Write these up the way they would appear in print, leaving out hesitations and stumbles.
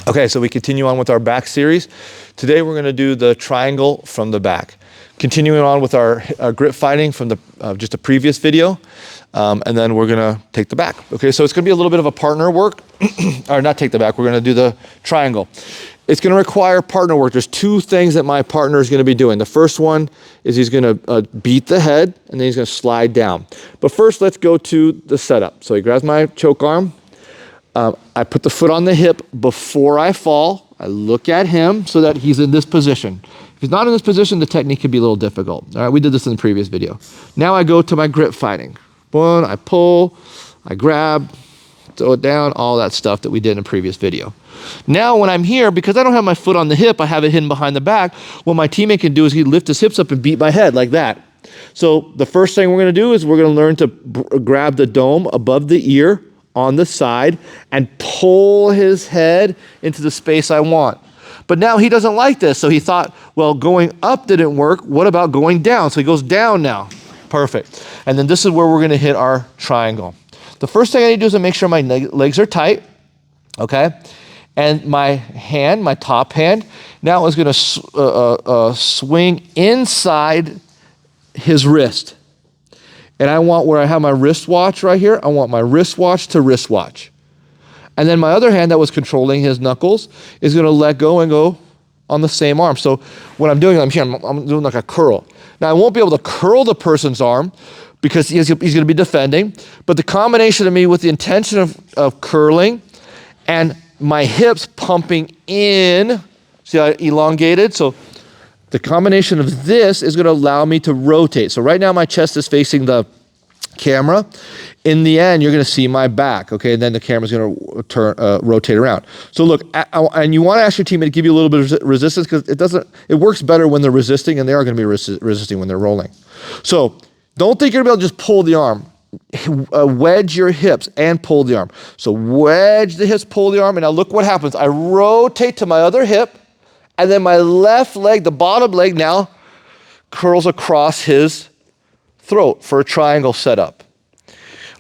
Okay, so we continue on with our back series. Today we're gonna do the triangle from the back. Continuing on with our grip fighting from the just a previous video, and then we're gonna take the back. Okay, so it's gonna be a little bit of a partner work, or not take the back, we're gonna do the triangle. It's gonna require partner work. There's two things that my partner is gonna be doing. The first one is he's gonna beat the head, and then he's gonna slide down. But first, let's go to the setup. So he grabs my choke arm. I put the foot on the hip before I fall. I look at him so that he's in this position. If he's not in this position, the technique could be a little difficult. All right, we did this in the previous video. Now I go to my grip fighting. One, I pull, I grab, throw it down, all that stuff that we did in a previous video. Now when I'm here, because I don't have my foot on the hip, I have it hidden behind the back, what my teammate can do is he lift his hips up and beat my head like that. So the first thing we're gonna do is we're gonna learn to grab the dome above the ear on the side and pull his head into the space I want. But now he doesn't like this, so he thought, well, going up didn't work. What about going down? So he goes down now. Perfect. And then this is where we're gonna hit our triangle. The first thing I need to do is make sure my legs are tight, okay? And my hand, my top hand, now is gonna swing inside his wrist. And I want where I have my wristwatch right here, I want my wristwatch to wristwatch. And then my other hand that was controlling his knuckles is gonna let go and go on the same arm. So what I'm doing, I'm doing like a curl. Now I won't be able to curl the person's arm because he's gonna be defending, but the combination of me with the intention of curling and my hips pumping in, see how I elongated? So the combination of this is gonna allow me to rotate. So right now my chest is facing the camera. In the end, you're gonna see my back, okay? And then the camera's gonna rotate around. So look, and you wanna ask your teammate to give you a little bit of resistance because it works better when they're resisting, and they are gonna be resisting when they're rolling. So don't think you're gonna be able to just pull the arm. Wedge your hips and pull the arm. So wedge the hips, pull the arm, and now look what happens. I rotate to my other hip, and then my left leg, the bottom leg now curls across his throat for a triangle setup.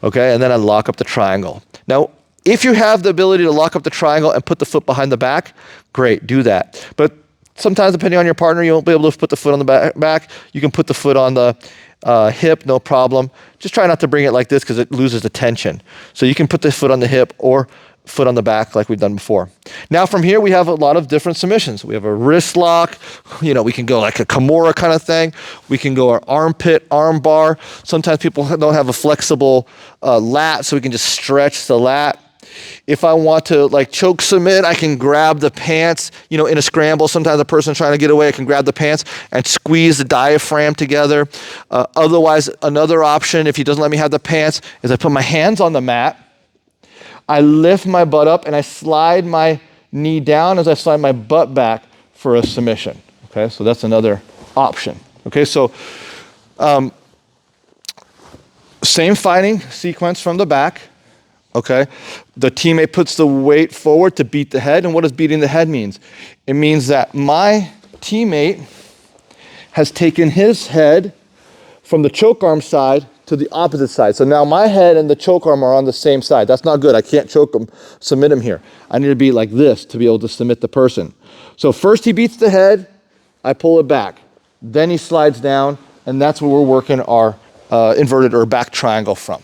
Okay, and then I lock up the triangle. Now, if you have the ability to lock up the triangle and put the foot behind the back, great, do that. But sometimes depending on your partner, you won't be able to put the foot on the back. You can put the foot on the hip, no problem. Just try not to bring it like this because it loses the tension. So you can put the foot on the hip or foot on the back like we've done before. Now from here, we have a lot of different submissions. We have a wrist lock, we can go like a Kimura kind of thing. We can go our armpit, arm bar. Sometimes people don't have a flexible lat, so we can just stretch the lat. If I want to like choke submit, I can grab the pants, in a scramble. Sometimes the person's trying to get away, I can grab the pants and squeeze the diaphragm together. Otherwise, another option, if he doesn't let me have the pants, is I put my hands on the mat. I lift my butt up and I slide my knee down as I slide my butt back for a submission. Okay, so that's another option. Okay, so same fighting sequence from the back. Okay, the teammate puts the weight forward to beat the head. And what does beating the head means? It means that my teammate has taken his head from the choke arm side to the opposite side. So now my head and the choke arm are on the same side. That's not good. I can't choke him, submit him here. I need to be like this to be able to submit the person. So first he beats the head, I pull it back. Then he slides down, and that's where we're working our inverted or back triangle from.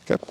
Okay.